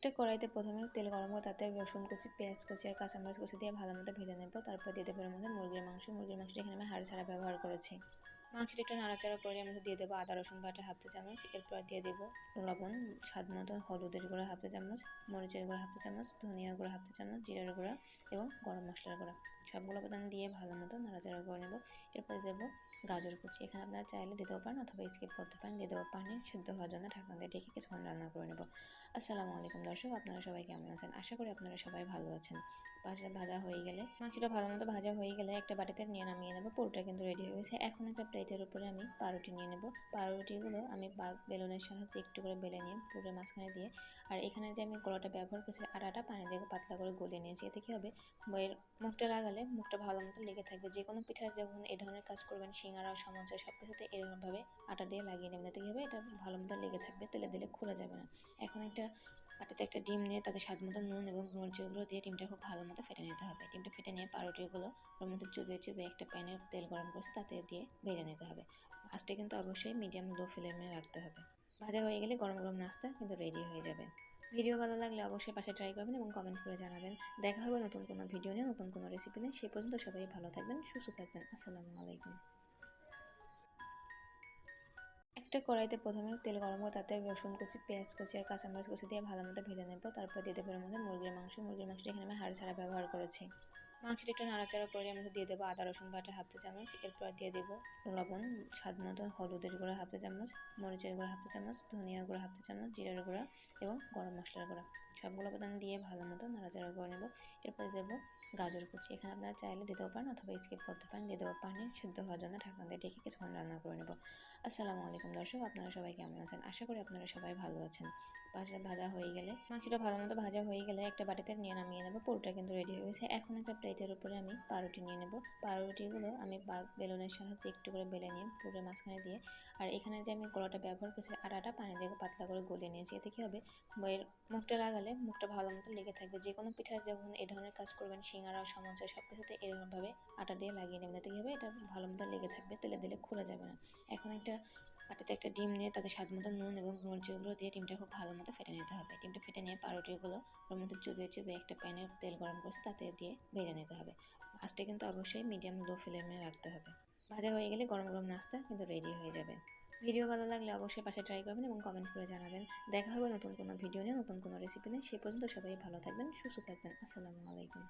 একটা কড়াইতে প্রথমে তেল গরম করে তাতে রসুন কুচি, পেঁয়াজ কুচি আর কাঁচামরিচ কুচি দিয়ে ভালো মতো ভেজে নেব। তারপর দিয়ে দেবো এর মধ্যে মুরগির মাংসটা এখানে আমি হাড় ছাড়া ব্যবহার করেছি। মাংসটা একটু নাড়াচাড়া করে এর মধ্যে দিয়ে দেবো আদা রসুন বাটা হাফ চা চামচ, এরপর দিয়ে দেবো লবণ স্বাদ মতো, হলুদের গুঁড়া হাফ চা চামচ, মরিচের গুঁড়া হাফ চা চামচ, ধনিয়া গুঁড়া হাফ চা চামচ, জিরার গুঁড়া এবং গরম মশলার গুঁড়া, সবগুলো উপাদান দিয়ে ভালো মতো নাড়াচাড়া করে নেব। এরপর দেবো গাজর কুচি, এখানে আপনারা চাইলে দিতেও পারেন অথবা স্কিপ করতে পারেন। দিয়ে দেবো পানি, সিদ্ধ হওয়ার জন্য ঢাকনা দিয়ে ঢেকে কিছুক্ষণ রান্না করে নেব। আসসালামু আলাইকুম দর্শক, আপনারা সবাই কেমন আছেন? আশা করি আপনারা সবাই ভালো আছেন। ভাজা হয়ে গেলে, মাংসটা ভালো মতো ভাজা হয়ে গেলে একটা বাটিতে নিয়ে নামিয়ে নেব। পুরোটা কিন্তু রেডি হয়ে গেছে। এখন একটা প্লেটের উপরে আমি পাউরুটি নিয়ে নেব। পাউরুটিগুলো আমি বেলুনের সাহায্যে একটু করে বেলে নিয়ে পুরো মাঝখানে দিয়ে, আর এখানে যে আমি গোলাটা ব্যবহার করেছি আটাটা পানি দিয়ে পাতলা করে গলিয়ে নিয়েছি। এতে কী হবে, বইয়ের মুখটা লাগালে মুখটা ভালো মতো লেগে থাকবে। যে কোনো পিঠার যখন এই ধরনের কাজ করবেন, সিঙ্গারা, সমোসা সব কিছুতে এরকমভাবে আটা দিয়ে লাগিয়ে নেবেন। এতে কী হবে, এটা ভালো মতো লেগে থাকবে, তেলে দিলে খুলে যাবে না। এখন একটা বাটিতে একটা ডিম নিয়ে তাতে স্বাদ মতো নুন এবং মরিচের গুঁড়ো দিয়ে ডিমটা খুব ভালো মতো ফেটে নিতে হবে। ডিমটা ফেটে নিয়ে পাউরুটিগুলো ওর মধ্যে চুবিয়ে একটা প্যানে তেল গরম করছে তাতে দিয়ে ভেজে নিতে হবে। আঁচটা কিন্তু অবশ্যই মিডিয়াম লো ফ্লেমে রাখতে হবে। ভাজা হয়ে গেলে গরম গরম নাস্তা কিন্তু রেডি হয়ে যাবে। ভিডিও ভালো লাগলে অবশ্যই পাশে ট্রাই করবেন এবং কমেন্ট করে জানাবেন। দেখা হবে নতুন কোনো ভিডিও নিয়ে, নতুন কোনো রেসিপি নিয়ে। সে পর্যন্ত সবাই ভালো থাকবেন, সুস্থ থাকবেন। আসসালামু আলাইকুম। একটা কড়াইতে প্রথমে তেল গরম করে তাতে রসুন কুচি, পেঁয়াজ কুচি আর কাঁচামরিচ কুচি দিয়ে ভালো মতো ভেজে নেব। তারপর দিয়ে দেবো এর মধ্যে মুরগির মাংসটা এখানে আমি হাড় ছাড়া ব্যবহার করেছি। মাংসটা একটু নাড়াচাড়া করে এর মধ্যে দিয়ে দেবো আদা রসুন বাটা হাফ চা চামচ, এরপর দিয়ে দেবো লবণ স্বাদ মতো, হলুদের গুঁড়া হাফ চা চামচ, মরিচের গুঁড়া হাফ চা চামচ, ধনিয়া গুঁড়া হাফ চা চামচ, জিরার গুঁড়া এবং গরম মশলার গুঁড়া, সবগুলো উপাদান দিয়ে ভালো মতো নাড়াচাড়া করে নেব। এরপর দেবো গাজর কুচি, এখানে আপনারা চাইলে দিতেও পারেন অথবা স্কিপ করতে পারেন। দিয়ে দেবো পানি, সিদ্ধ হওয়ার জন্য ঢাকনা দিয়ে ঢেকে কিছুক্ষণ রান্না করে নেব। আসসালামু আলাইকুম দর্শক, আপনারা সবাই কেমন আছেন? আশা করি আপনারা সবাই ভালো আছেন। ভাজা হয়ে গেলে, মাংসটা ভালো মতো ভাজা হয়ে গেলে একটা বাটিতে নিয়ে নামিয়ে নেব। পুরোটা কিন্তু রেডি হয়ে গেছে। এখন একটা প্লেটের উপরে আমি পাউরুটি নিয়ে নেব। পাউরুটিগুলো আমি বেলুনের সাহায্যে একটু করে বেলে নিয়ে পুরো মাঝখানে দিয়ে, আর এখানে যে আমি গোলাটা ব্যবহার করেছি আটাটা পানি দিয়ে পাতলা করে গলিয়ে নিয়েছি। এতে কী হবে, বইয়ের মুখটা লাগালে মুখটা ভালো মতো লেগে থাকবে। যে কোনো পিঠার যখন এই ধরনের কাজ করবেন, সিঙ্গারা, সমোসা সব কিছুতে এরকমভাবে আটা দিয়ে লাগিয়ে নেবেন। এতে কী হবে, এটা ভালো মতো লেগে থাকবে, তেলে দিলে খুলে যাবে না। এখন একটা বাটিতে একটা ডিম নিয়ে তাতে স্বাদ মতো নুন এবং মরিচের গুঁড়ো দিয়ে ডিমটা খুব ভালো মতো ফেটে নিতে হবে। ডিমটা ফেটে নিয়ে পাউরুটিগুলো ওর মধ্যে চুবিয়ে একটা প্যানে তেল গরম করছে তাতে দিয়ে ভেজে নিতে হবে। আঁচটা কিন্তু অবশ্যই মিডিয়াম লো ফ্লেমে রাখতে হবে। ভাজা হয়ে গেলে গরম গরম নাস্তা কিন্তু রেডি হয়ে যাবে। ভিডিও ভালো লাগলে অবশ্যই পাশে ট্রাই করবেন এবং কমেন্ট করে জানাবেন। দেখা হবে নতুন কোনো ভিডিও নিয়ে, নতুন কোনো রেসিপি নিয়ে। সে পর্যন্ত সবাই ভালো থাকবেন, সুস্থ থাকবেন। আসসালামু আলাইকুম।